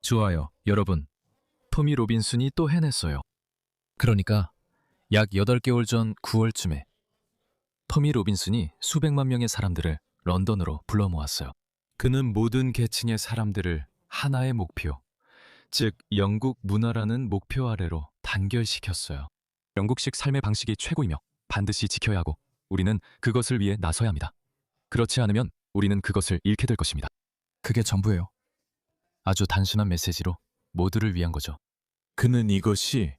좋아요, 여러분. 토미 로빈슨이 또 해냈어요. 그러니까 약 8개월 전 9월쯤에 토미 로빈슨이 수백만 명의 사람들을 런던으로 불러 모았어요. 그는 모든 계층의 사람들을 하나의 목표, 즉 영국 문화라는 목표 아래로 단결시켰어요. 영국식 삶의 방식이 최고이며 반드시 지켜야 하고 우리는 그것을 위해 나서야 합니다. 그렇지 않으면 우리는 그것을 잃게 될 것입니다. 그게 전부예요. 아주 단순한 메시지로 모두를 위한 거죠. 그는 이것이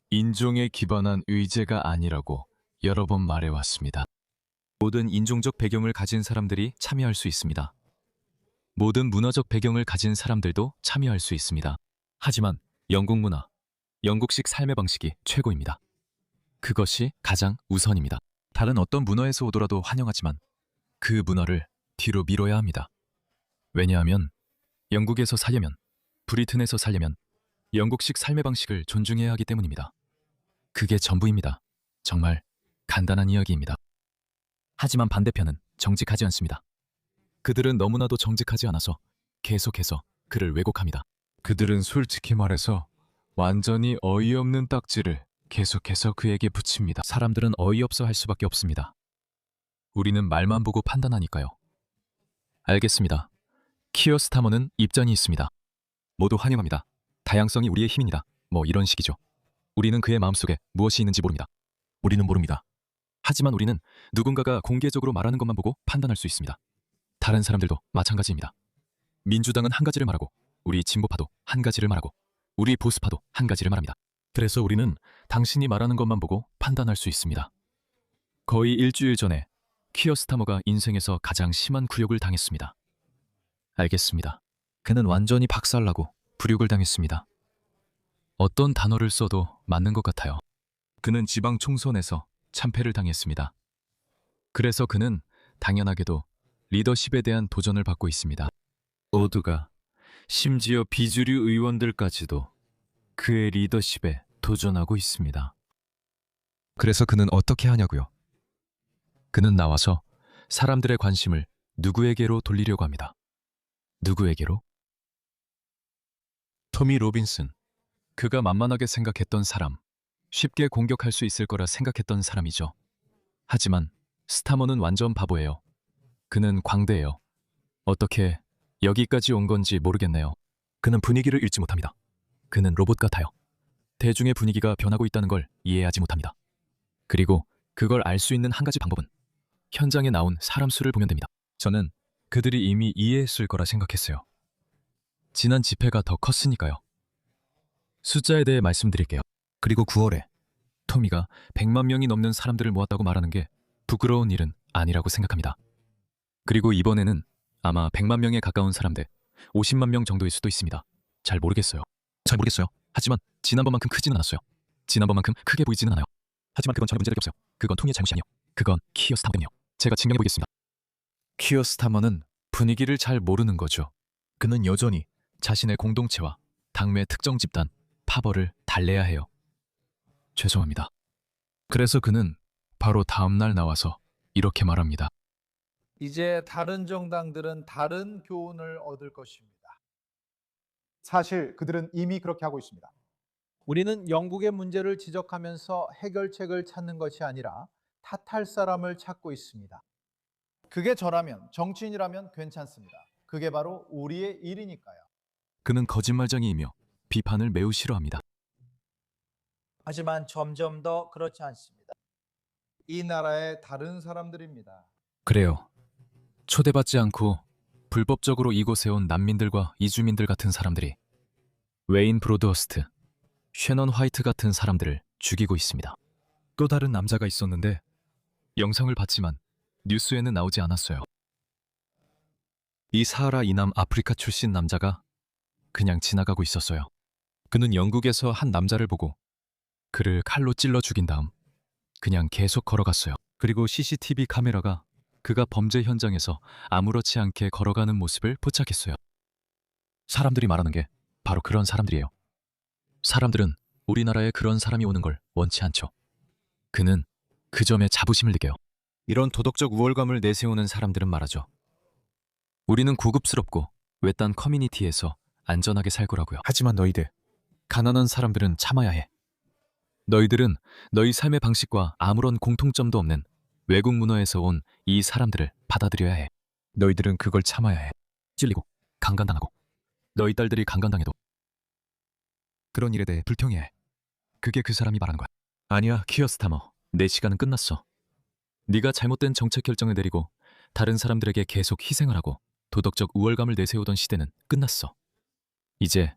인종에 기반한 의제가 아니라고 여러 번 말해왔습니다. 모든 인종적 배경을 가진 사람들이 참여할 수 있습니다. 모든 문화적 배경을 가진 사람들도 참여할 수 있습니다. 하지만 영국 문화, 영국식 삶의 방식이 최고입니다. 그것이 가장 우선입니다. 다른 어떤 문화에서 오더라도 환영하지만 그 문화를 뒤로 미뤄야 합니다. 왜냐하면 영국에서 살려면, 브리튼에서 살려면 영국식 삶의 방식을 존중해야 하기 때문입니다. 그게 전부입니다. 정말 간단한 이야기입니다. 하지만 반대편은 정직하지 않습니다. 그들은 너무나도 정직하지 않아서 계속해서 그를 왜곡합니다. 그들은 솔직히 말해서 완전히 어이없는 딱지를 계속해서 그에게 붙입니다. 사람들은 어이없어 할 수밖에 없습니다. 우리는 말만 보고 판단하니까요. 알겠습니다. 키어 스타머는 입장이 있습니다. 모두 환영합니다. 다양성이 우리의 힘입니다. 뭐 이런 식이죠. 우리는 그의 마음속에 무엇이 있는지 모릅니다. 우리는 모릅니다. 하지만 우리는 누군가가 공개적으로 말하는 것만 보고 판단할 수 있습니다. 다른 사람들도 마찬가지입니다. 민주당은 한 가지를 말하고 우리 진보파도 한 가지를 말하고 우리 보수파도 한 가지를 말합니다. 그래서 우리는 당신이 말하는 것만 보고 판단할 수 있습니다. 거의 일주일 전에 키어 스타머가 인생에서 가장 심한 굴욕을 당했습니다. 알겠습니다. 그는 완전히 박살나고 불욕을 당했습니다. 어떤 단어를 써도 맞는 것 같아요. 그는 지방 총선에서 참패를 당했습니다. 그래서 그는 당연하게도 리더십에 대한 도전을 받고 있습니다. 모두가, 심지어 비주류 의원들까지도 그의 리더십에 도전하고 있습니다. 그래서 그는 어떻게 하냐고요? 그는 나와서 사람들의 관심을 누구에게로 돌리려고 합니다. 누구에게로? 토미 로빈슨. 그가 만만하게 생각했던 사람, 쉽게 공격할 수 있을 거라 생각했던 사람이죠. 하지만 스타머는 완전 바보예요. 그는 광대예요. 어떻게 여기까지 온 건지 모르겠네요. 그는 분위기를 읽지 못합니다. 그는 로봇 같아요. 대중의 분위기가 변하고 있다는 걸 이해하지 못합니다. 그리고 그걸 알 수 있는 한 가지 방법은 현장에 나온 사람 수를 보면 됩니다. 저는 그들이 이미 이해했을 거라 생각했어요. 지난 집회가 더 컸으니까요. 숫자에 대해 말씀드릴게요. 그리고 9월에 토미가 100만 명이 넘는 사람들을 모았다고 말하는 게 부끄러운 일은 아니라고 생각합니다. 그리고 이번에는 아마 100만 명에 가까운 사람들, 50만 명 정도일 수도 있습니다. 잘 모르겠어요. 하지만 지난번만큼 크지는 않았어요. 지난번만큼 크게 보이지는 않아요. 하지만 그건 전혀 문제가 없어요. 그건 토미의 잘못이 아니에요. 그건 키어 스타머 때문이에요. 제가 증명해 보겠습니다. 키어 스타머는 분위기를 잘 모르는 거죠. 그는 여전히 자신의 공동체와 당매 특정 집단, 파벌을 달래야 해요. 죄송합니다. 그래서 그는 바로 다음 날 나와서 이렇게 말합니다. 이제 다른 정당들은 다른 교훈을 얻을 것입니다. 사실 그들은 이미 그렇게 하고 있습니다. 우리는 영국의 문제를 지적하면서 해결책을 찾는 것이 아니라 탓할 사람을 찾고 있습니다. 그게 저라면, 정치인이라면 괜찮습니다. 그게 바로 우리의 일이니까요. 그는 거짓말쟁이이며 비판을 매우 싫어합니다. 하지만 점점 더 그렇지 않습니다. 이 나라의 다른 사람들입니다. 그래요. 초대받지 않고 불법적으로 이곳에 온 난민들과 이주민들 같은 사람들이 웨인 브로드허스트, 셰넌 화이트 같은 사람들을 죽이고 있습니다. 또 다른 남자가 있었는데 영상을 봤지만 뉴스에는 나오지 않았어요. 이 사하라 이남 아프리카 출신 남자가 그냥 지나가고 있었어요. 그는 영국에서 한 남자를 보고 그를 칼로 찔러 죽인 다음 그냥 계속 걸어갔어요. 그리고 CCTV 카메라가 그가 범죄 현장에서 아무렇지 않게 걸어가는 모습을 포착했어요. 사람들이 말하는 게 바로 그런 사람들이에요. 사람들은 우리나라에 그런 사람이 오는 걸 원치 않죠. 그는 그 점에 자부심을 느껴요. 이런 도덕적 우월감을 내세우는 사람들은 말하죠. 우리는 고급스럽고 외딴 커뮤니티에서 안전하게 살 거라고요. 하지만 너희들, 가난한 사람들은 참아야 해. 너희들은 너희 삶의 방식과 아무런 공통점도 없는 외국 문화에서 온 이 사람들을 받아들여야 해. 너희들은 그걸 참아야 해. 찔리고 강간당하고 너희 딸들이 강간당해도 그런 일에 대해 불평해야 해. 그게 그 사람이 말하는 거야. 아니야, 키어 스타머. 내 시간은 끝났어. 네가 잘못된 정책 결정을 내리고 다른 사람들에게 계속 희생을 하고 도덕적 우월감을 내세우던 시대는 끝났어. 이제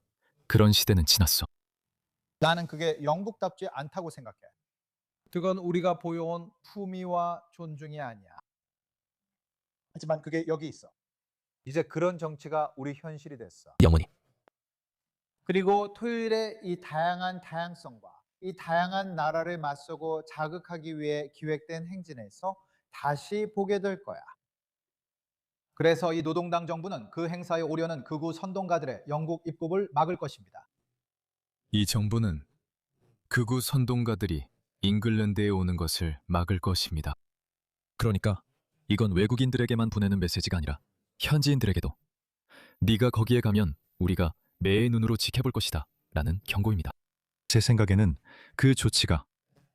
그런 시대는 지났어. 나는 그게 영국답지 않다고 생각해. 그건 우리가 보여온 품위와 존중이 아니야. 하지만 그게 여기 있어. 이제 그런 정치가 우리 현실이 됐어. 영원히. 그리고 토요일에 이 다양한 다양성과 이 다양한 나라를 맞서고 자극하기 위해 기획된 행진에서 다시 보게 될 거야. 그래서 이 노동당 정부는 그 행사에 오려는 극우 선동가들의 영국 입국을 막을 것입니다. 이 정부는 극우 선동가들이 잉글랜드에 오는 것을 막을 것입니다. 그러니까 이건 외국인들에게만 보내는 메시지가 아니라 현지인들에게도 네가 거기에 가면 우리가 매의 눈으로 지켜볼 것이다 라는 경고입니다. 제 생각에는 그 조치가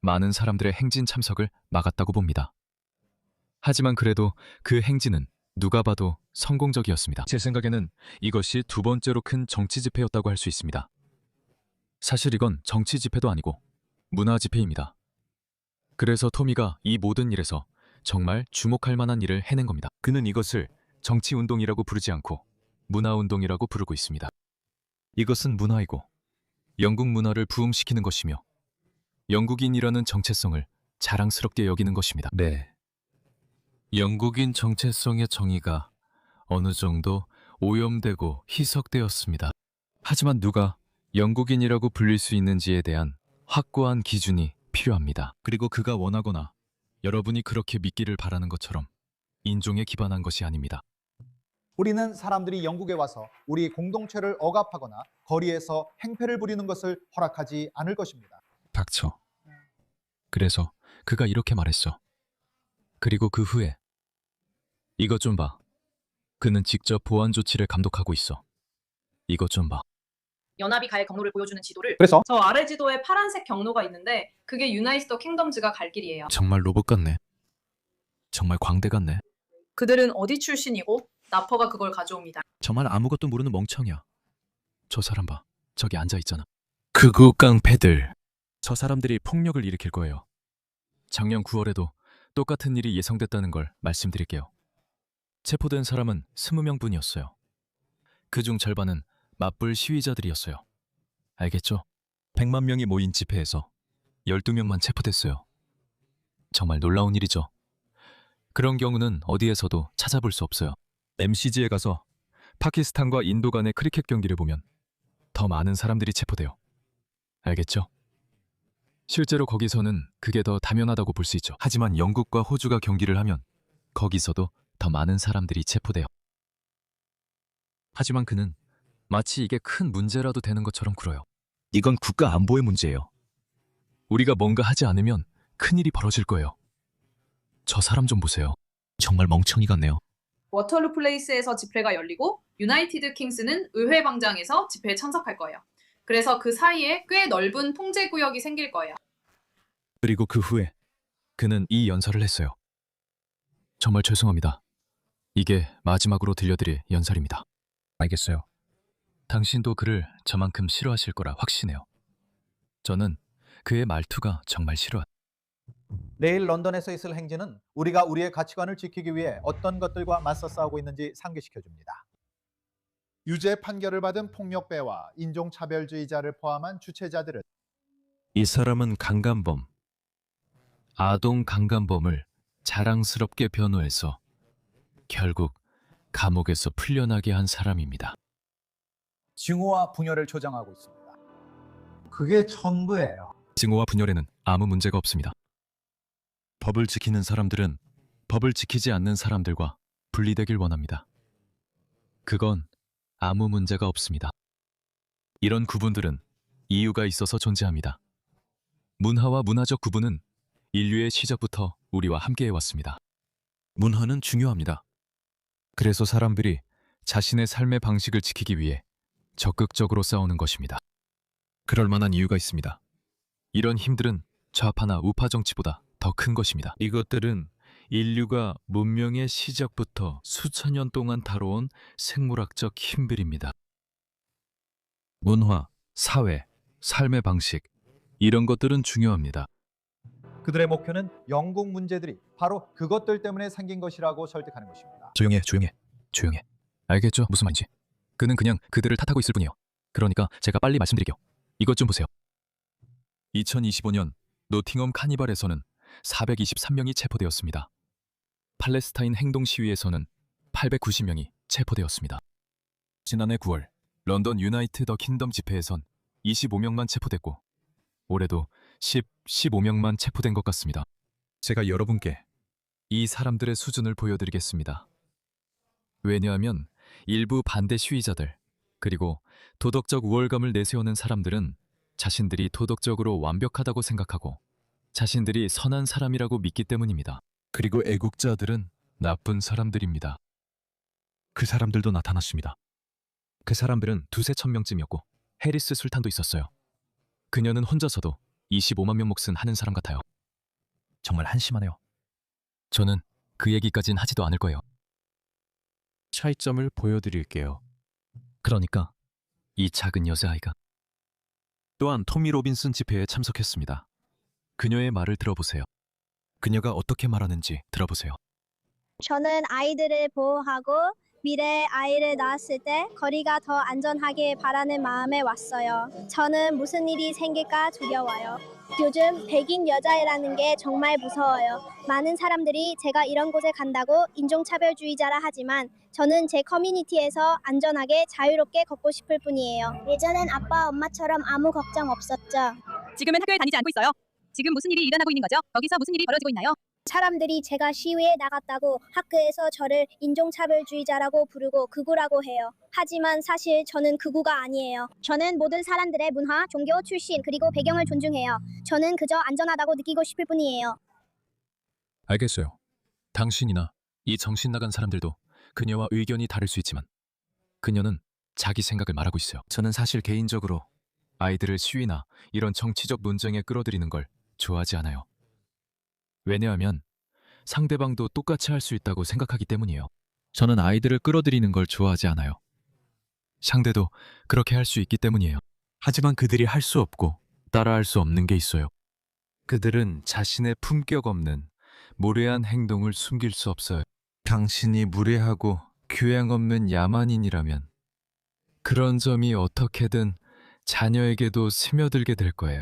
많은 사람들의 행진 참석을 막았다고 봅니다. 하지만 그래도 그 행진은 누가 봐도 성공적이었습니다. 제 생각에는 이것이 두 번째로 큰 정치 집회였다고 할 수 있습니다. 사실 이건 정치 집회도 아니고 문화 집회입니다. 그래서 토미가 이 모든 일에서 정말 주목할 만한 일을 해낸 겁니다. 그는 이것을 정치 운동이라고 부르지 않고 문화 운동이라고 부르고 있습니다. 이것은 문화이고 영국 문화를 부흥시키는 것이며 영국인이라는 정체성을 자랑스럽게 여기는 것입니다. 네. 영국인 정체성의 정의가 어느 정도 오염되고 희석되었습니다. 하지만 누가 영국인이라고 불릴 수 있는지에 대한 확고한 기준이 필요합니다. 그리고 그가 원하거나 여러분이 그렇게 믿기를 바라는 것처럼 인종에 기반한 것이 아닙니다. 우리는 사람들이 영국에 와서 우리 공동체를 억압하거나 거리에서 행패를 부리는 것을 허락하지 않을 것입니다. 닥쳐. 그래서 그가 이렇게 말했어. 그리고 그 후에 이것 좀 봐. 그는 직접 보안 조치를 감독하고 있어. 이것 좀 봐. 연합이 갈 경로를 보여주는 지도를 그래서 저 아래 지도에 파란색 경로가 있는데 그게 유나이티드 킹덤즈가 갈 길이에요. 정말 로봇 같네. 정말 광대 같네. 그들은 어디 출신이고 나퍼가 그걸 가져옵니다. 정말 아무것도 모르는 멍청이야. 저 사람 봐. 저기 앉아 있잖아. 극우 깡패들. 저 사람들이 폭력을 일으킬 거예요. 작년 9월에도 똑같은 일이 예상됐다는 걸 말씀드릴게요. 체포된 사람은 20명뿐이었어요. 그중 절반은 맞불 시위자들이었어요. 알겠죠? 100만 명이 모인 집회에서 12명만 체포됐어요. 정말 놀라운 일이죠. 그런 경우는 어디에서도 찾아볼 수 없어요. MCG에 가서 파키스탄과 인도 간의 크리켓 경기를 보면 더 많은 사람들이 체포돼요. 알겠죠? 실제로 거기서는 그게 더 당연하다고 볼 수 있죠. 하지만 영국과 호주가 경기를 하면 거기서도 더 많은 사람들이 체포돼요. 하지만 그는 마치 이게 큰 문제라도 되는 것처럼 굴어요. 이건 국가 안보의 문제예요. 우리가 뭔가 하지 않으면 큰일이 벌어질 거예요. 저 사람 좀 보세요. 정말 멍청이 같네요. 워털루 플레이스에서 집회가 열리고 유나이티드 킹스는 의회 광장에서 집회에 참석할 거예요. 그래서 그 사이에 꽤 넓은 통제 구역이 생길 거예요. 그리고 그 후에 그는 이 연설을 했어요. 정말 죄송합니다. 이게 마지막으로 들려드릴 연설입니다. 알겠어요. 당신도 그를 저만큼 싫어하실 거라 확신해요. 저는 그의 말투가 정말 싫어요. 내일 런던에서 있을 행진은 우리가 우리의 가치관을 지키기 위해 어떤 것들과 맞서 싸우고 있는지 상기시켜줍니다. 유죄 판결을 받은 폭력배와 인종차별주의자를 포함한 주체자들은 이 사람은 강간범, 아동 강간범을 자랑스럽게 변호해서 결국 감옥에서 풀려나게 한 사람입니다. 증오와 분열을 조장하고 있습니다. 그게 전부예요. 증오와 분열에는 아무 문제가 없습니다. 법을 지키는 사람들은 법을 지키지 않는 사람들과 분리되길 원합니다. 그건 아무 문제가 없습니다. 이런 구분들은 이유가 있어서 존재합니다. 문화와 문화적 구분은 인류의 시작부터 우리와 함께해 왔습니다. 문화는 중요합니다. 그래서 사람들이 자신의 삶의 방식을 지키기 위해 적극적으로 싸우는 것입니다. 그럴 만한 이유가 있습니다. 이런 힘들은 좌파나 우파 정치보다 더 큰 것입니다. 이것들은 인류가 문명의 시작부터 수천 년 동안 다뤄온 생물학적 힘들입니다. 문화, 사회, 삶의 방식, 이런 것들은 중요합니다. 그들의 목표는 영국 문제들이 바로 그것들 때문에 생긴 것이라고 설득하는 것입니다. 조용해. 알겠죠? 무슨 말인지. 그는 그냥 그들을 탓하고 있을 뿐이에요. 그러니까 제가 빨리 말씀드릴게요. 이것 좀 보세요. 2025년 노팅엄 카니발에서는 423명이 체포되었습니다. 팔레스타인 행동 시위에서는 890명이 체포되었습니다. 지난해 9월 런던 유나이트 더 킹덤 집회에선 25명만 체포됐고 올해도 15명만 체포된 것 같습니다. 제가 여러분께 이 사람들의 수준을 보여드리겠습니다. 왜냐하면 일부 반대 시위자들 그리고 도덕적 우월감을 내세우는 사람들은 자신들이 도덕적으로 완벽하다고 생각하고 자신들이 선한 사람이라고 믿기 때문입니다. 그리고 애국자들은 나쁜 사람들입니다. 그 사람들도 나타났습니다. 그 사람들은 2,000~3,000명쯤이었고 해리스 술탄도 있었어요. 그녀는 혼자서도 25만 명 몫은 하는 사람 같아요. 정말 한심하네요. 저는 그 얘기까진 하지도 않을 거예요. 차이점을 보여드릴게요. 그러니까 이 작은 여자아이가 또한 토미 로빈슨 집회에 참석했습니다. 그녀의 말을 들어보세요. 그녀가 어떻게 말하는지 들어보세요. 저는 아이들을 보호하고 미래에 아이를 낳았을 때 거리가 더 안전하길 바라는 마음에 왔어요. 저는 무슨 일이 생길까 두려워요. 요즘 백인 여자애라는 게 정말 무서워요. 많은 사람들이 제가 이런 곳에 간다고 인종차별주의자라 하지만 저는 제 커뮤니티에서 안전하게 자유롭게 걷고 싶을 뿐이에요. 예전엔 아빠 엄마처럼 아무 걱정 없었죠. 지금은 학교에 다니지 않고 있어요. 지금 무슨 일이 일어나고 있는 거죠? 거기서 무슨 일이 벌어지고 있나요? 사람들이 제가 시위에 나갔다고 학교에서 저를 인종차별주의자라고 부르고 극우라고 해요. 하지만 사실 저는 극우가 아니에요. 저는 모든 사람들의 문화, 종교, 출신, 그리고 배경을 존중해요. 저는 그저 안전하다고 느끼고 싶을 뿐이에요. 알겠어요. 당신이나 이 정신 나간 사람들도 그녀와 의견이 다를 수 있지만 그녀는 자기 생각을 말하고 있어요. 저는 사실 개인적으로 아이들을 시위나 이런 정치적 논쟁에 끌어들이는 걸 좋아하지 않아요. 왜냐하면 상대방도 똑같이 할 수 있다고 생각하기 때문이에요. 저는 아이들을 끌어들이는 걸 좋아하지 않아요. 상대도 그렇게 할 수 있기 때문이에요. 하지만 그들이 할 수 없고 따라할 수 없는 게 있어요. 그들은 자신의 품격 없는 무례한 행동을 숨길 수 없어요. 당신이 무례하고 교양 없는 야만인이라면 그런 점이 어떻게든 자녀에게도 스며들게 될 거예요.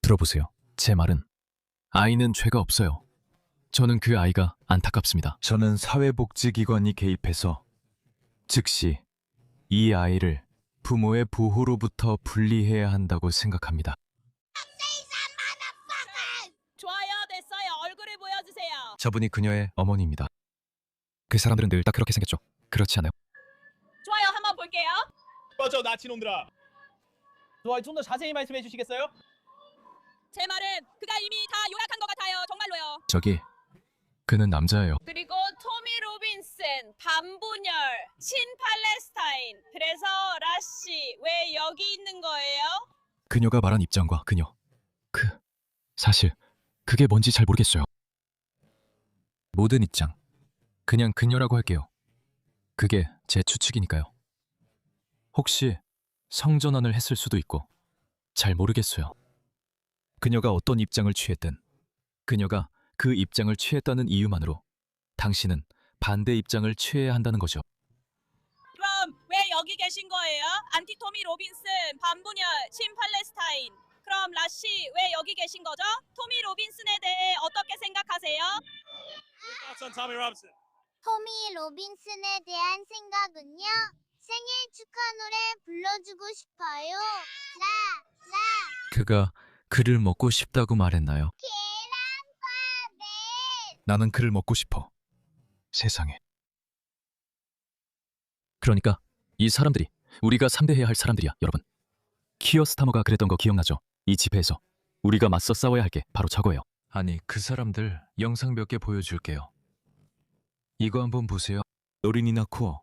들어보세요. 제 말은 아이는 죄가 없어요. 저는 그 아이가 안타깝습니다. 저는 사회복지기관이 개입해서 즉시 이 아이를 부모의 보호로부터 분리해야 한다고 생각합니다. 좋아요, 됐어요. 얼굴을 보여주세요. 저분이 그녀의 어머니입니다. 그 사람들은 늘 다 그렇게 생겼죠. 그렇지 않아요? 좋아요, 한번 볼게요. 꺼져 나치놈들아. 좋아, 좀 더 자세히 말씀해 주시겠어요? 제 말은 그가 이미 다 요약한 것 같아요. 정말로요. 저기 그는 남자예요. 그리고 토미 로빈슨, 반분열, 친팔레스타인. 그래서 라씨 왜 여기 있는 거예요? 그녀가 말한 입장과 그녀. 사실 그게 뭔지 잘 모르겠어요. 모든 입장. 그냥 그녀라고 할게요. 그게 제 추측이니까요. 혹시 성전환을 했을 수도 있고 잘 모르겠어요. 그녀가 어떤 입장을 취했든 그녀가 그 입장을 취했다는 이유만으로 당신은 반대 입장을 취해야 한다는 거죠. 그럼 왜 여기 계신 거예요? 안티 토미 로빈슨, 반분열, 친팔레스타인. 그럼 라씨 왜 여기 계신 거죠? 토미 로빈슨에 대해 어떻게 생각하세요? Thoughts on Tommy Robinson? 토미 로빈슨에 대한 생각은요? 생일 축하 노래 불러주고 싶어요. 그가 그를 먹고 싶다고 말했나요? 계란밥에 나는 그를 먹고 싶어. 세상에. 그러니까 이 사람들이 우리가 상대해야 할 사람들이야, 여러분. 키어 스타머가 그랬던 거 기억나죠? 이 집회에서 우리가 맞서 싸워야 할 게 바로 저거예요. 아니, 그 사람들 영상 몇 개 보여줄게요. 이거 한번 보세요. 어린이나 코어.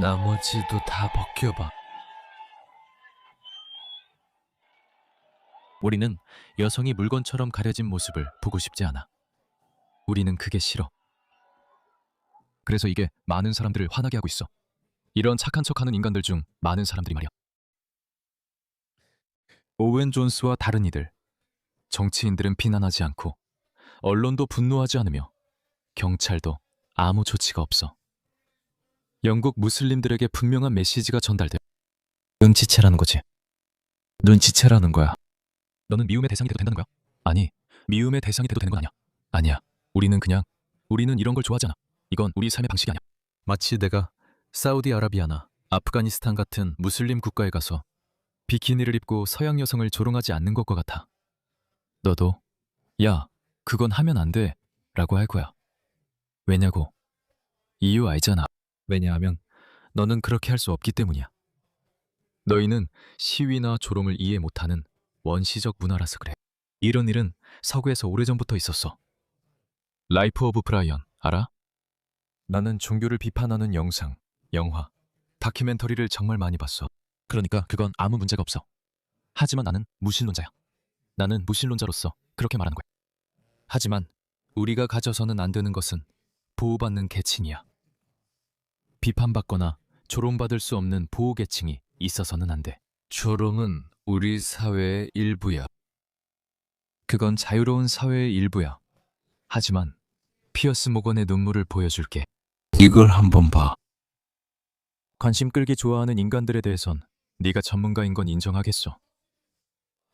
나머지도 다 벗겨봐. 우리는 여성이 물건처럼 가려진 모습을 보고 싶지 않아. 우리는 그게 싫어. 그래서 이게 많은 사람들을 화나게 하고 있어. 이런 착한 척하는 인간들 중 많은 사람들이 말이야. 오웬 존스와 다른 이들, 정치인들은 비난하지 않고 언론도 분노하지 않으며 경찰도 아무 조치가 없어. 영국 무슬림들에게 분명한 메시지가 전달돼. 눈치채라는 거지. 눈치채라는 거야. 너는 미움의 대상이 돼도 된다는 거야? 아니, 미움의 대상이 돼도 되는 건 아니야. 아니야. 우리는 이런 걸 좋아하잖아. 이건 우리 삶의 방식이 아니야. 마치 내가 사우디아라비아나 아프가니스탄 같은 무슬림 국가에 가서 비키니를 입고 서양 여성을 조롱하지 않는 것과 같아. 너도 야, 그건 하면 안 돼 라고 할 거야. 왜냐고? 이유 알잖아. 왜냐하면 너는 그렇게 할 수 없기 때문이야. 너희는 시위나 조롱을 이해 못하는 원시적 문화라서 그래. 이런 일은 서구에서 오래전부터 있었어. 라이프 오브 브라이언 알아? 나는 종교를 비판하는 영상, 영화, 다큐멘터리를 정말 많이 봤어. 그러니까 그건 아무 문제가 없어. 하지만 나는 무신론자야. 나는 무신론자로서 그렇게 말하는 거야. 하지만 우리가 가져서는 안 되는 것은 보호받는 계층이야. 비판받거나 조롱받을 수 없는 보호계층이 있어서는 안 돼. 조롱은 우리 사회의 일부야. 그건 자유로운 사회의 일부야. 하지만 피어스 모건의 눈물을 보여줄게. 이걸 한번 봐. 관심 끌기 좋아하는 인간들에 대해선 네가 전문가인 건 인정하겠어.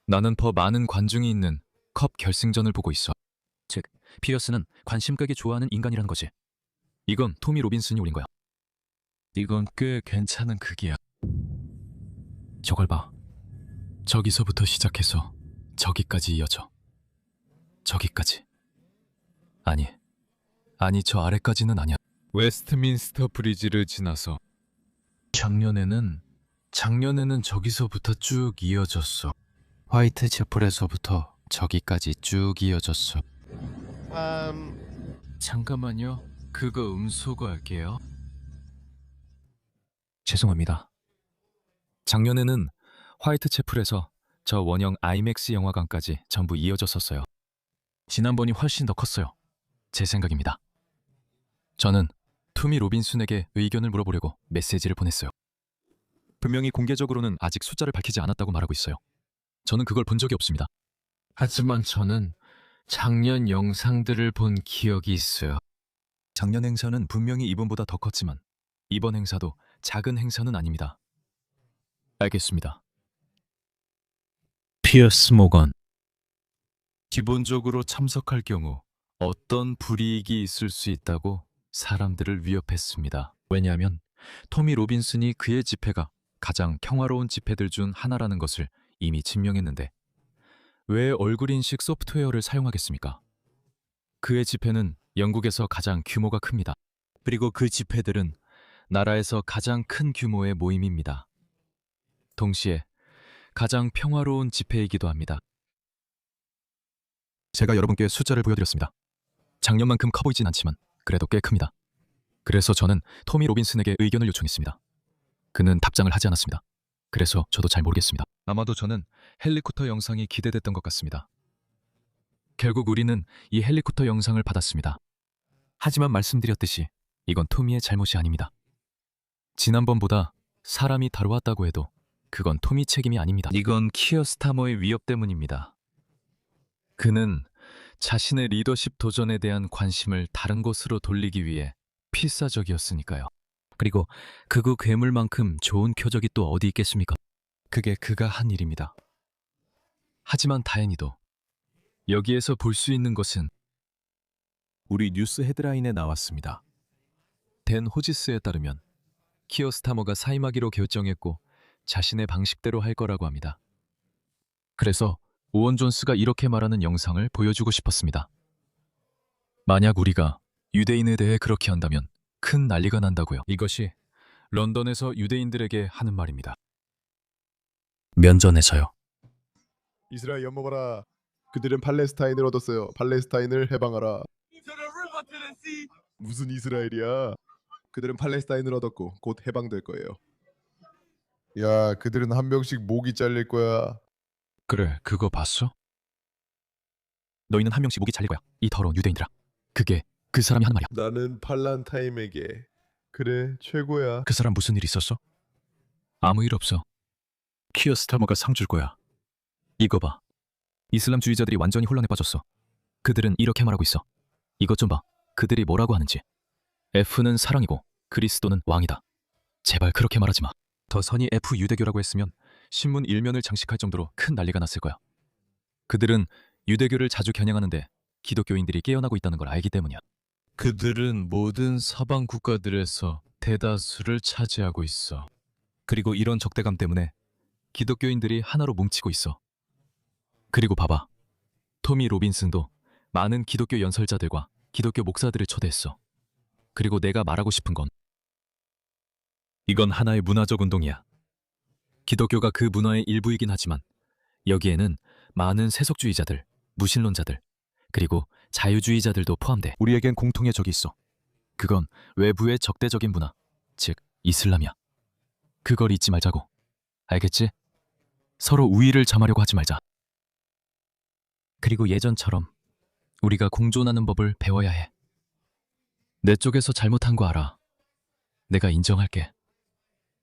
나는 더 많은 관중이 있는 컵 결승전을 보고 있어. 즉, 피어스는 관심 끌기 좋아하는 인간이라는 거지. 이건 토미 로빈슨이 올린 거야. 이건 꽤 괜찮은 크기야. 저걸 봐. 저기서부터 시작해서 저기까지 이어져. 저기까지. 아니 저 아래까지는 아니야. 웨스트민스터 브리지를 지나서 작년에는 저기서부터 쭉 이어졌어. 화이트 채플에서부터 저기까지 쭉 이어졌어. 잠깐만요. 그거 음소거할게요. 죄송합니다. 작년에는 화이트 채플에서 저 원형 아이맥스 영화관까지 전부 이어졌었어요. 지난번이 훨씬 더 컸어요. 제 생각입니다. 저는 토미 로빈슨에게 의견을 물어보려고 메시지를 보냈어요. 분명히 공개적으로는 아직 숫자를 밝히지 않았다고 말하고 있어요. 저는 그걸 본 적이 없습니다. 하지만 저는 작년 영상들을 본 기억이 있어요. 작년 행사는 분명히 이번보다 더 컸지만 이번 행사도 작은 행사는 아닙니다. 알겠습니다. 피어스 모건. 기본적으로 참석할 경우 어떤 불이익이 있을 수 있다고 사람들을 위협했습니다. 왜냐하면 토미 로빈슨이 그의 집회가 가장 평화로운 집회들 중 하나라는 것을 이미 증명했는데 왜 얼굴인식 소프트웨어를 사용하겠습니까? 그의 집회는 영국에서 가장 규모가 큽니다. 그리고 그 집회들은 나라에서 가장 큰 규모의 모임입니다. 동시에 가장 평화로운 집회이기도 합니다. 제가 여러분께 숫자를 보여드렸습니다. 작년만큼 커 보이진 않지만 그래도 꽤 큽니다. 그래서 저는 토미 로빈슨에게 의견을 요청했습니다. 그는 답장을 하지 않았습니다. 그래서 저도 잘 모르겠습니다. 아마도 저는 헬리콥터 영상이 기대됐던 것 같습니다. 결국 우리는 이 헬리콥터 영상을 받았습니다. 하지만 말씀드렸듯이 이건 토미의 잘못이 아닙니다. 지난번보다 사람이 다루었다고 해도 그건 토미 책임이 아닙니다. 이건 키어 스타머의 위협 때문입니다. 그는 자신의 리더십 도전에 대한 관심을 다른 곳으로 돌리기 위해 필사적이었으니까요. 그리고 극우 괴물만큼 좋은 표적이 또 어디 있겠습니까? 그게 그가 한 일입니다. 하지만 다행히도 여기에서 볼 수 있는 것은 우리 뉴스 헤드라인에 나왔습니다. 댄 호지스에 따르면 키어 스타머가 사임하기로 결정했고 자신의 방식대로 할 거라고 합니다. 그래서 오원 존스가 이렇게 말하는 영상을 보여주고 싶었습니다. 만약 우리가 유대인에 대해 그렇게 한다면 큰 난리가 난다고요. 이것이 런던에서 유대인들에게 하는 말입니다. 면전에서요. 이스라엘 엿먹어라. 그들은 팔레스타인을 얻었어요. 팔레스타인을 해방하라. 무슨 이스라엘이야? 그들은 팔레스타인을 얻었고 곧 해방될 거예요. 야, 그들은 한 명씩 목이 잘릴 거야. 그래, 그거 봤어? 너희는 한 명씩 목이 잘릴 거야. 이 더러운 유대인들아. 그게 그 사람이 하는 말이야. 나는 팔란타임에게 그래 최고야. 그 사람 무슨 일 있었어? 아무 일 없어. 키어 스타머가 상 줄 거야. 이거 봐. 이슬람주의자들이 완전히 혼란에 빠졌어. 그들은 이렇게 말하고 있어. 이것 좀 봐. 그들이 뭐라고 하는지. F는 사랑이고 그리스도는 왕이다. 제발 그렇게 말하지 마. 더 선이 F 유대교라고 했으면 신문 1면을 장식할 정도로 큰 난리가 났을 거야. 그들은 유대교를 자주 겨냥하는데 기독교인들이 깨어나고 있다는 걸 알기 때문이야. 그들은 모든 서방 국가들에서 대다수를 차지하고 있어. 그리고 이런 적대감 때문에 기독교인들이 하나로 뭉치고 있어. 그리고 봐봐. 토미 로빈슨도 많은 기독교 연설자들과 기독교 목사들을 초대했어. 그리고 내가 말하고 싶은 건 이건 하나의 문화적 운동이야. 기독교가 그 문화의 일부이긴 하지만 여기에는 많은 세속주의자들, 무신론자들, 그리고 자유주의자들도 포함돼. 우리에겐 공통의 적이 있어. 그건 외부의 적대적인 문화, 즉 이슬람이야. 그걸 잊지 말자고. 알겠지? 서로 우위를 점하려고 하지 말자. 그리고 예전처럼 우리가 공존하는 법을 배워야 해. 내 쪽에서 잘못한 거 알아. 내가 인정할게.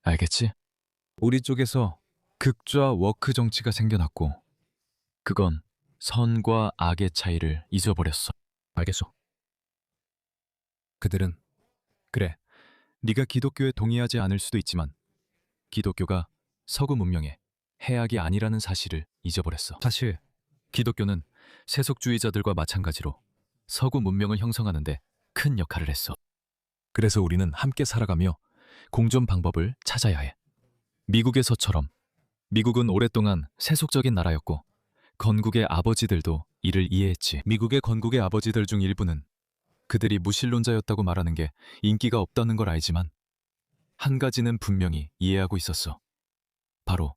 알겠지? 우리 쪽에서 극좌 워크 정치가 생겨났고 그건 선과 악의 차이를 잊어버렸어. 알겠어? 그들은 그래, 네가 기독교에 동의하지 않을 수도 있지만 기독교가 서구 문명의 해악이 아니라는 사실을 잊어버렸어. 사실 기독교는 세속주의자들과 마찬가지로 서구 문명을 형성하는데 큰 역할을 했어. 그래서 우리는 함께 살아가며 공존 방법을 찾아야 해. 미국에서처럼 미국은 오랫동안 세속적인 나라였고 건국의 아버지들도 이를 이해했지. 미국의 건국의 아버지들 중 일부는 그들이 무신론자였다고 말하는 게 인기가 없다는 걸 알지만 한 가지는 분명히 이해하고 있었어. 바로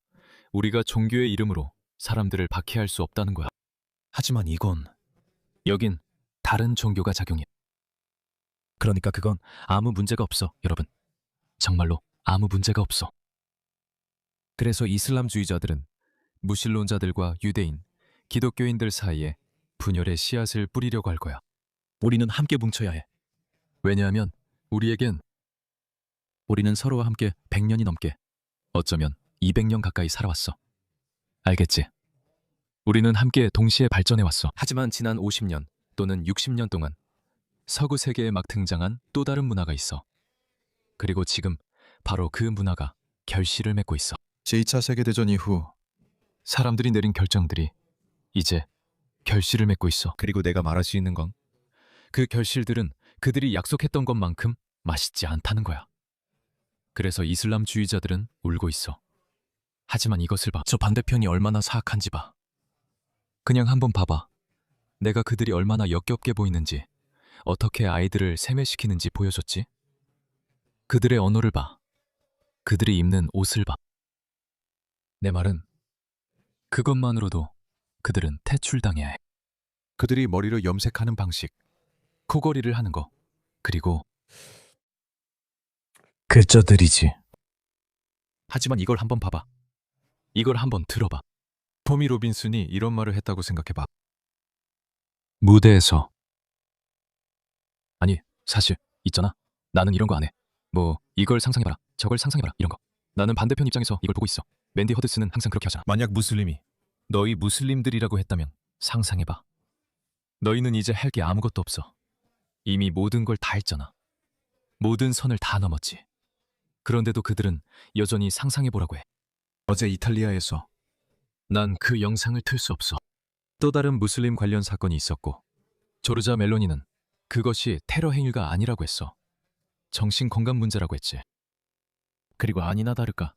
우리가 종교의 이름으로 사람들을 박해할 수 없다는 거야. 하지만 여긴 다른 종교가 작용해. 그러니까 그건 아무 문제가 없어, 여러분. 정말로 아무 문제가 없어. 그래서 이슬람주의자들은 무신론자들과 유대인, 기독교인들 사이에 분열의 씨앗을 뿌리려고 할 거야. 우리는 함께 뭉쳐야 해. 왜냐하면 우리는 서로와 함께 100년이 넘게, 어쩌면 200년 가까이 살아왔어. 알겠지? 우리는 함께 동시에 발전해왔어. 하지만 지난 50년 또는 60년 동안 서구 세계에 막 등장한 또 다른 문화가 있어. 그리고 지금 바로 그 문화가 결실을 맺고 있어. 제2차 세계대전 이후 사람들이 내린 결정들이 이제 결실을 맺고 있어. 그리고 내가 말할 수 있는 건 그 결실들은 그들이 약속했던 것만큼 맛있지 않다는 거야. 그래서 이슬람주의자들은 울고 있어. 하지만 이것을 봐. 저 반대편이 얼마나 사악한지 봐. 그냥 한번 봐봐. 내가 그들이 얼마나 역겹게 보이는지, 어떻게 아이들을 세뇌시키는지 보여줬지? 그들의 언어를 봐. 그들이 입는 옷을 봐. 내 말은 그것만으로도 그들은 퇴출당해야 해. 그들이 머리를 염색하는 방식, 코걸이를 하는 거, 그리고 그저들이지. 하지만 이걸 한번 봐봐. 이걸 한번 들어봐. 토미 로빈슨이 이런 말을 했다고 생각해봐. 무대에서. 아니, 사실 있잖아. 나는 이런 거 안 해. 뭐 이걸 상상해봐라, 저걸 상상해봐라, 이런 거. 나는 반대편 입장에서 이걸 보고 있어. 맨디 허드스는 항상 그렇게 하잖아. 만약 무슬림이 너희 무슬림들이라고 했다면 상상해봐. 너희는 이제 할 게 아무것도 없어. 이미 모든 걸 다 했잖아. 모든 선을 다 넘었지. 그런데도 그들은 여전히 상상해보라고 해. 어제 이탈리아에서 난 그 영상을 틀 수 없어. 또 다른 무슬림 관련 사건이 있었고 조르자 멜로니는 그것이 테러 행위가 아니라고 했어. 정신건강 문제라고 했지. 그리고 아니나 다를까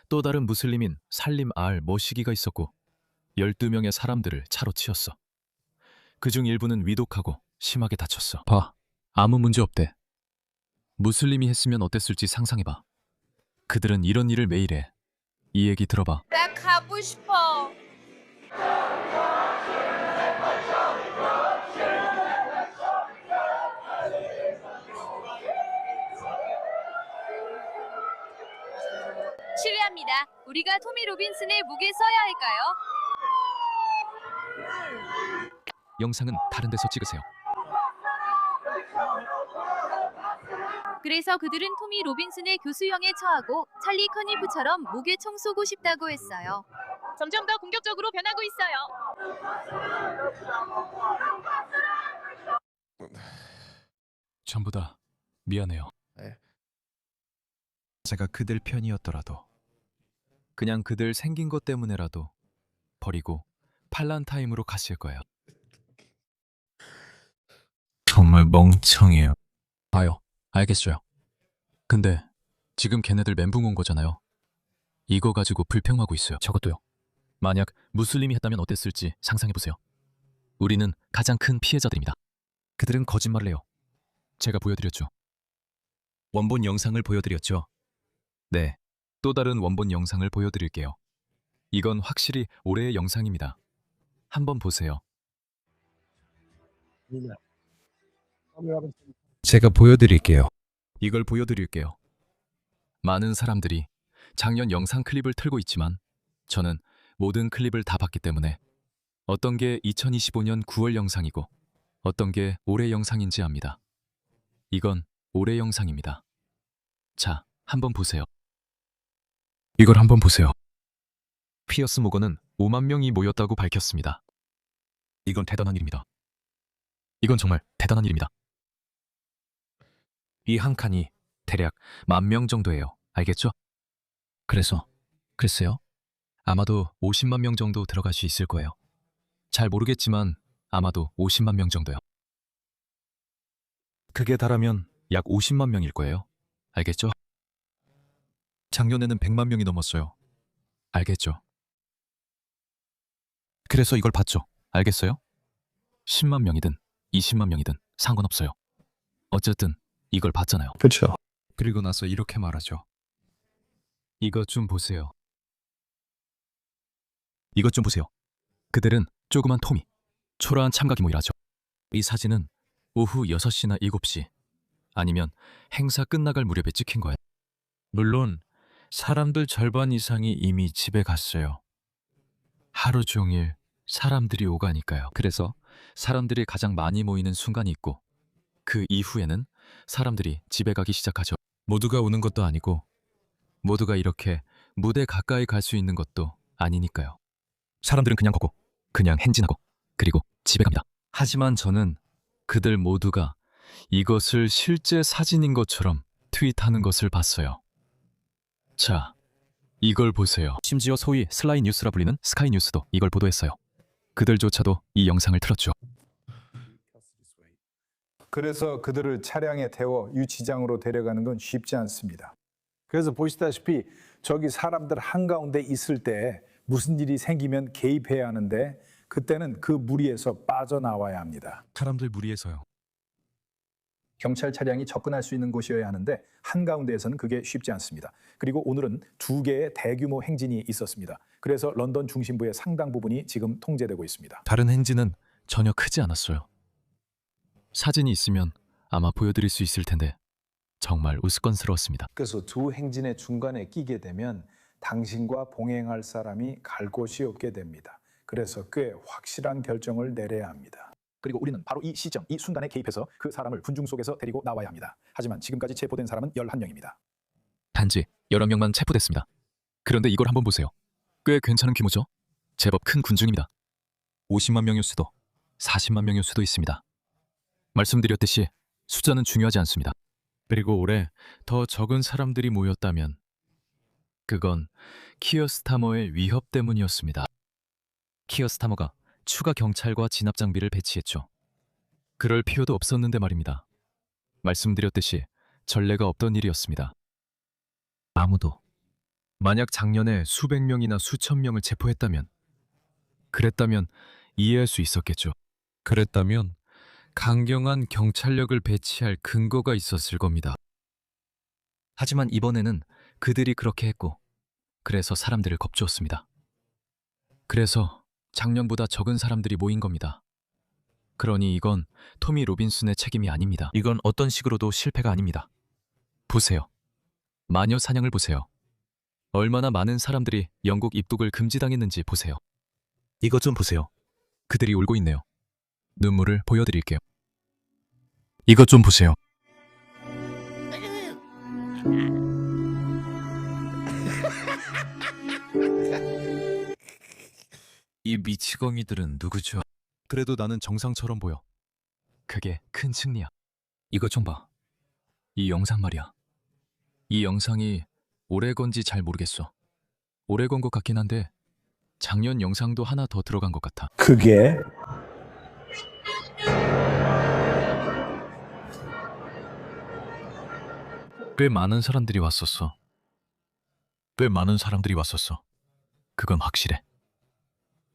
또 다른 무슬림인 살림 알 머시기가 있었고 12명의 사람들을 차로 치었어. 그중 일부는 위독하고 심하게 다쳤어. 봐, 아무 문제 없대. 무슬림이 했으면 어땠을지 상상해봐. 그들은 이런 일을 매일 해. 이 얘기 들어봐. 나 가고 싶어. 합니다. 우리가 토미 로빈슨의 목에 써야 할까요? 영상은 다른 데서 찍으세요. 그래서 그들은 토미 로빈슨의 교수형에 처하고 찰리 커니프처럼 목에 총 쏘고 싶다고 했어요. 점점 더 공격적으로 변하고 있어요. 전부 다 미안해요. 제가 그들 편이었더라도, 그냥 그들 생긴 것 때문에라도 버리고 팔란타임으로 갔을 거예요. 정말 멍청해요. 봐요. 알겠어요. 근데 지금 걔네들 멘붕 온 거잖아요. 이거 가지고 불평하고 있어요. 저것도요. 만약 무슬림이 했다면 어땠을지 상상해보세요. 우리는 가장 큰 피해자들입니다. 그들은 거짓말을 해요. 제가 보여드렸죠. 원본 영상을 보여드렸죠. 네, 또 다른 원본 영상을 보여드릴게요. 이건 확실히 올해의 영상입니다. 한번 보세요. 제가 보여드릴게요. 이걸 보여드릴게요. 많은 사람들이 작년 영상 클립을 틀고 있지만 저는 모든 클립을 다 봤기 때문에 어떤 게 2025년 9월 영상이고 어떤 게 올해 영상인지 압니다. 이건 올해 영상입니다. 자, 한번 보세요. 이걸 한번 보세요. 피어스 모건은 5만 명이 모였다고 밝혔습니다. 이건 대단한 일입니다. 이건 정말 대단한 일입니다. 이 한 칸이 대략 10,000명 정도예요. 알겠죠? 글쎄요. 아마도 50만 명 정도 들어갈 수 있을 거예요. 잘 모르겠지만 아마도 50만 명 정도요. 그게 달하면 약 50만 명일 거예요. 알겠죠? 작년에는 100만 명이 넘었어요. 알겠죠? 그래서 이걸 봤죠. 알겠어요? 10만 명이든 20만 명이든 상관없어요. 어쨌든 이걸 봤잖아요. 그렇죠. 그리고 나서 이렇게 말하죠. 이것 좀 보세요. 이것 좀 보세요. 그들은 조그만 토미, 초라한 참가기 모이라죠. 이 사진은 오후 6시나 7시 아니면 행사 끝나갈 무렵에 찍힌 거예요. 물론 사람들 절반 이상이 이미 집에 갔어요. 하루 종일 사람들이 오가니까요. 그래서 사람들이 가장 많이 모이는 순간이 있고 그 이후에는 사람들이 집에 가기 시작하죠. 모두가 오는 것도 아니고 모두가 이렇게 무대 가까이 갈 수 있는 것도 아니니까요. 사람들은 그냥 걷고 그냥 행진하고 그리고 집에 갑니다. 하지만 저는 그들 모두가 이것을 실제 사진인 것처럼 트윗하는 것을 봤어요. 자, 이걸 보세요. 심지어 소위 슬라이 뉴스라 불리는 스카이 뉴스도 이걸 보도했어요. 그들조차도 이 영상을 틀었죠. 그래서 그들을 차량에 태워 유치장으로 데려가는 건 쉽지 않습니다. 그래서 보시다시피 저기 사람들 한가운데 있을 때 무슨 일이 생기면 개입해야 하는데 그때는 그 무리에서 빠져나와야 합니다. 사람들 무리에서요. 경찰 차량이 접근할 수 있는 곳이어야 하는데 한가운데에서는 그게 쉽지 않습니다. 그리고 오늘은 2개의 대규모 행진이 있었습니다. 그래서 런던 중심부의 상당 부분이 지금 통제되고 있습니다. 다른 행진은 전혀 크지 않았어요. 사진이 있으면 아마 보여드릴 수 있을 텐데 정말 우스꽝스러웠습니다. 그래서 두 행진의 중간에 끼게 되면 당신과 봉행할 사람이 갈 곳이 없게 됩니다. 그래서 꽤 확실한 결정을 내려야 합니다. 그리고 우리는 바로 이 시점, 이 순간에 개입해서 그 사람을 군중 속에서 데리고 나와야 합니다. 하지만 지금까지 체포된 사람은 11명입니다. 단지 11명만 체포됐습니다. 그런데 이걸 한번 보세요. 꽤 괜찮은 규모죠? 제법 큰 군중입니다. 50만 명일 수도 40만 명일 수도 있습니다. 말씀드렸듯이 숫자는 중요하지 않습니다. 그리고 올해 더 적은 사람들이 모였다면 그건 키어 스타머의 위협 때문이었습니다. 키어 스타머가 추가 경찰과 진압 장비를 배치했죠. 그럴 필요도 없었는데 말입니다. 말씀드렸듯이 전례가 없던 일이었습니다. 아무도 만약 작년에 수백 명이나 수천 명을 체포했다면 그랬다면 이해할 수 있었겠죠. 그랬다면 강경한 경찰력을 배치할 근거가 있었을 겁니다. 하지만 이번에는 그들이 그렇게 했고 그래서 사람들을 겁주었습니다. 그래서 작년보다 적은 사람들이 모인 겁니다. 그러니 이건 토미 로빈슨의 책임이 아닙니다. 이건 어떤 식으로도 실패가 아닙니다. 보세요. 마녀 사냥을 보세요. 얼마나 많은 사람들이 영국 입국을 금지당했는지 보세요. 이것 좀 보세요. 그들이 울고 있네요. 눈물을 보여드릴게요. 이것 좀 보세요. 이 미치광이들은 누구죠? 그래도 나는 정상처럼 보여. 그게 큰 승리야. 이것 좀 봐. 이 영상 말이야. 이 영상이 오래 건지 잘 모르겠어. 오래 건 것 같긴 한데 작년 영상도 하나 더 들어간 것 같아. 그게 꽤 많은 사람들이 왔었어. 꽤 많은 사람들이 왔었어. 그건 확실해.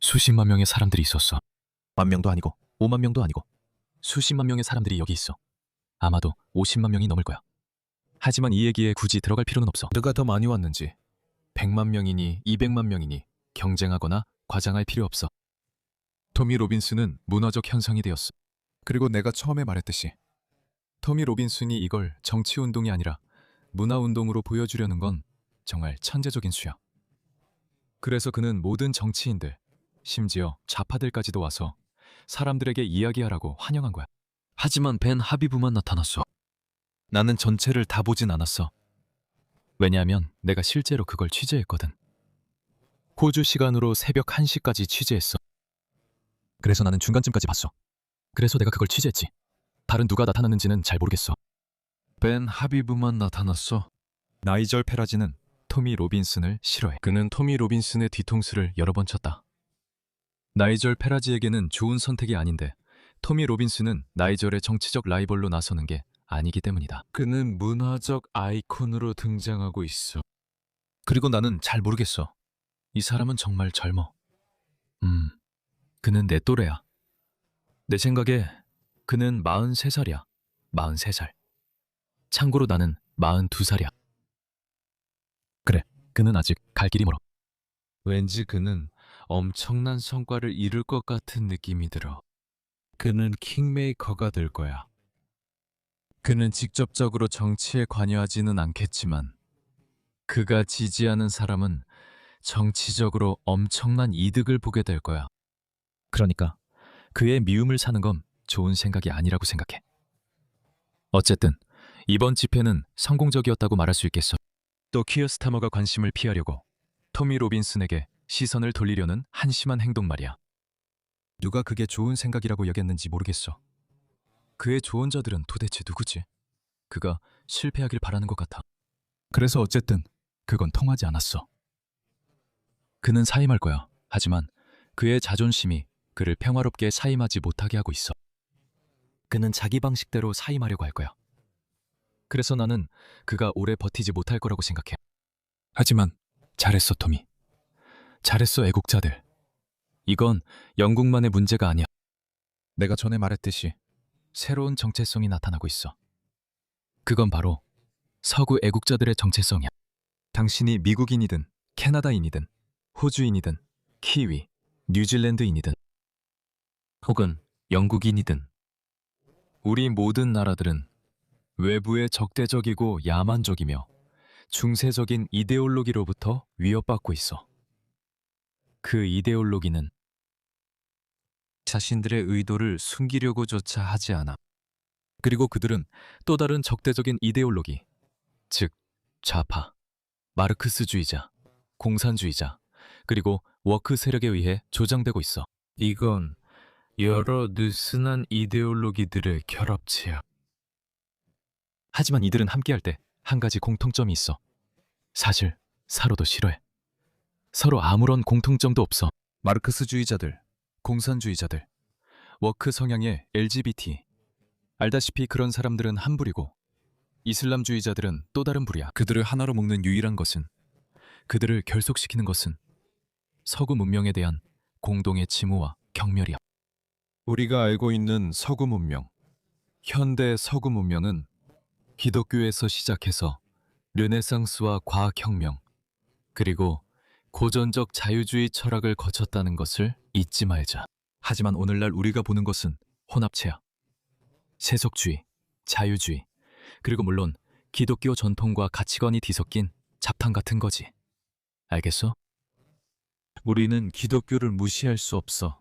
수십만 명의 사람들이 있었어. 1만 명도 아니고 5만 명도 아니고 수십만 명의 사람들이 여기 있어. 아마도 50만 명이 넘을 거야. 하지만 이 얘기에 굳이 들어갈 필요는 없어. 누가 더 많이 왔는지 100만 명이니 200만 명이니 경쟁하거나 과장할 필요 없어. 토미 로빈슨은 문화적 현상이 되었어. 그리고 내가 처음에 말했듯이 토미 로빈슨이 이걸 정치운동이 아니라 문화운동으로 보여주려는 건 정말 천재적인 수야. 그래서 그는 모든 정치인들, 심지어 좌파들까지도 와서 사람들에게 이야기하라고 환영한 거야. 하지만 벤 하비브만 나타났어. 나는 전체를 다 보진 않았어. 왜냐하면 내가 실제로 그걸 취재했거든. 호주 시간으로 새벽 1시까지 취재했어. 그래서 나는 중간쯤까지 봤어. 그래서 내가 그걸 취재했지. 다른 누가 나타났는지는 잘 모르겠어. 벤 하비브만 나타났어. 나이절 페라지는 토미 로빈슨을 싫어해. 그는 토미 로빈슨의 뒤통수를 여러 번 쳤다. 나이절 페라지에게는 좋은 선택이 아닌데 토미 로빈슨은 나이절의 정치적 라이벌로 나서는 게 아니기 때문이다. 그는 문화적 아이콘으로 등장하고 있어. 그리고 나는 잘 모르겠어. 이 사람은 정말 젊어. 그는 내 또래야. 내 생각에 그는 43살이야. 43살. 참고로 나는 42살이야. 그래, 그는 아직 갈 길이 멀어. 왠지 그는 엄청난 성과를 이룰 것 같은 느낌이 들어. 그는 킹메이커가 될 거야. 그는 직접적으로 정치에 관여하지는 않겠지만 그가 지지하는 사람은 정치적으로 엄청난 이득을 보게 될 거야. 그러니까 그의 미움을 사는 건 좋은 생각이 아니라고 생각해. 어쨌든 이번 집회는 성공적이었다고 말할 수 있겠어. 또 키어 스타머가 관심을 피하려고 토미 로빈슨에게 시선을 돌리려는 한심한 행동 말이야. 누가 그게 좋은 생각이라고 여겼는지 모르겠어. 그의 조언자들은 도대체 누구지? 그가 실패하길 바라는 것 같아. 그래서 어쨌든 그건 통하지 않았어. 그는 사임할 거야. 하지만 그의 자존심이 그를 평화롭게 사임하지 못하게 하고 있어. 그는 자기 방식대로 사임하려고 할 거야. 그래서 나는 그가 오래 버티지 못할 거라고 생각해. 하지만 잘했어, 토미. 잘했어, 애국자들. 이건 영국만의 문제가 아니야. 내가 전에 말했듯이 새로운 정체성이 나타나고 있어. 그건 바로 서구 애국자들의 정체성이야. 당신이 미국인이든 캐나다인이든 호주인이든 키위, 뉴질랜드인이든 혹은 영국인이든 우리 모든 나라들은 외부의 적대적이고 야만적이며 중세적인 이데올로기로부터 위협받고 있어. 그 이데올로기는 자신들의 의도를 숨기려고조차 하지 않아. 그리고 그들은 또 다른 적대적인 이데올로기, 즉 좌파, 마르크스주의자, 공산주의자, 그리고 워크 세력에 의해 조장되고 있어. 이건 여러 느슨한 이데올로기들의 결합체야. 하지만 이들은 함께할 때 한 가지 공통점이 있어. 사실 서로도 싫어해. 서로 아무런 공통점도 없어. 마르크스주의자들, 공산주의자들, 워크 성향의 LGBT. 알다시피 그런 사람들은 한 부리고 이슬람주의자들은 또 다른 부리야. 그들을 하나로 묶는 유일한 것은, 그들을 결속시키는 것은 서구 문명에 대한 공동의 징후와 경멸이야. 우리가 알고 있는 서구 문명, 현대 서구 문명은 기독교에서 시작해서 르네상스와 과학혁명, 그리고 고전적 자유주의 철학을 거쳤다는 것을 잊지 말자. 하지만 오늘날 우리가 보는 것은 혼합체야. 세속주의, 자유주의, 그리고 물론 기독교 전통과 가치관이 뒤섞인 잡탕 같은 거지. 알겠어? 우리는 기독교를 무시할 수 없어.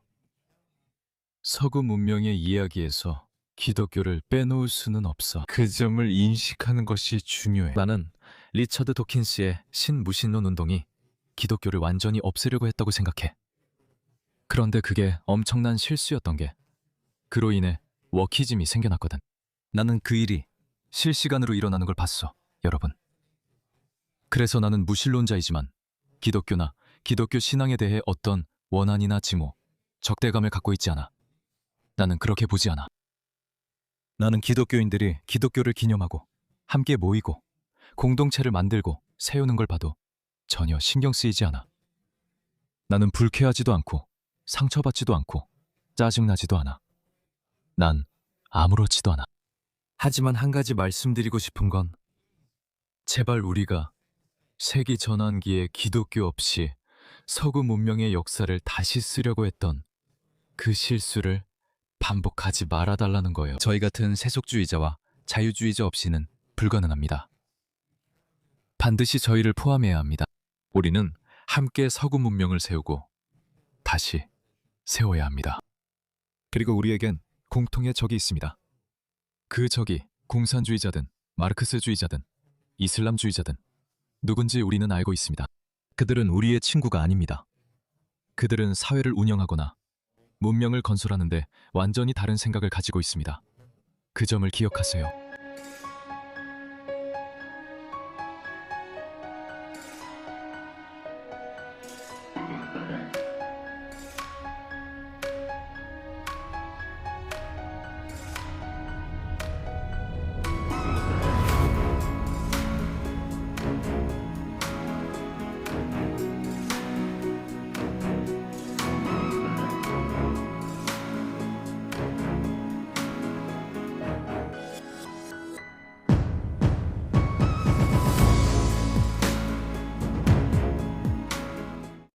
서구 문명의 이야기에서 기독교를 빼놓을 수는 없어. 그 점을 인식하는 것이 중요해. 나는 리처드 도킨스의 신무신론 운동이 기독교를 완전히 없애려고 했다고 생각해. 그런데 그게 엄청난 실수였던 게 그로 인해 워키즘이 생겨났거든. 나는 그 일이 실시간으로 일어나는 걸 봤어, 여러분. 그래서 나는 무신론자이지만 기독교나 기독교 신앙에 대해 어떤 원한이나 징후, 적대감을 갖고 있지 않아. 나는 그렇게 보지 않아. 나는 기독교인들이 기독교를 기념하고 함께 모이고 공동체를 만들고 세우는 걸 봐도 전혀 신경 쓰이지 않아. 나는 불쾌하지도 않고 상처받지도 않고 짜증나지도 않아. 난 아무렇지도 않아. 하지만 한 가지 말씀드리고 싶은 건 제발 우리가 세기 전환기에 기독교 없이 서구 문명의 역사를 다시 쓰려고 했던 그 실수를 반복하지 말아달라는 거예요. 저희 같은 세속주의자와 자유주의자 없이는 불가능합니다. 반드시 저희를 포함해야 합니다. 우리는 함께 서구 문명을 세우고 다시 세워야 합니다. 그리고 우리에겐 공통의 적이 있습니다. 그 적이 공산주의자든 마르크스주의자든 이슬람주의자든 누군지 우리는 알고 있습니다. 그들은 우리의 친구가 아닙니다. 그들은 사회를 운영하거나 문명을 건설하는데 완전히 다른 생각을 가지고 있습니다. 그 점을 기억하세요.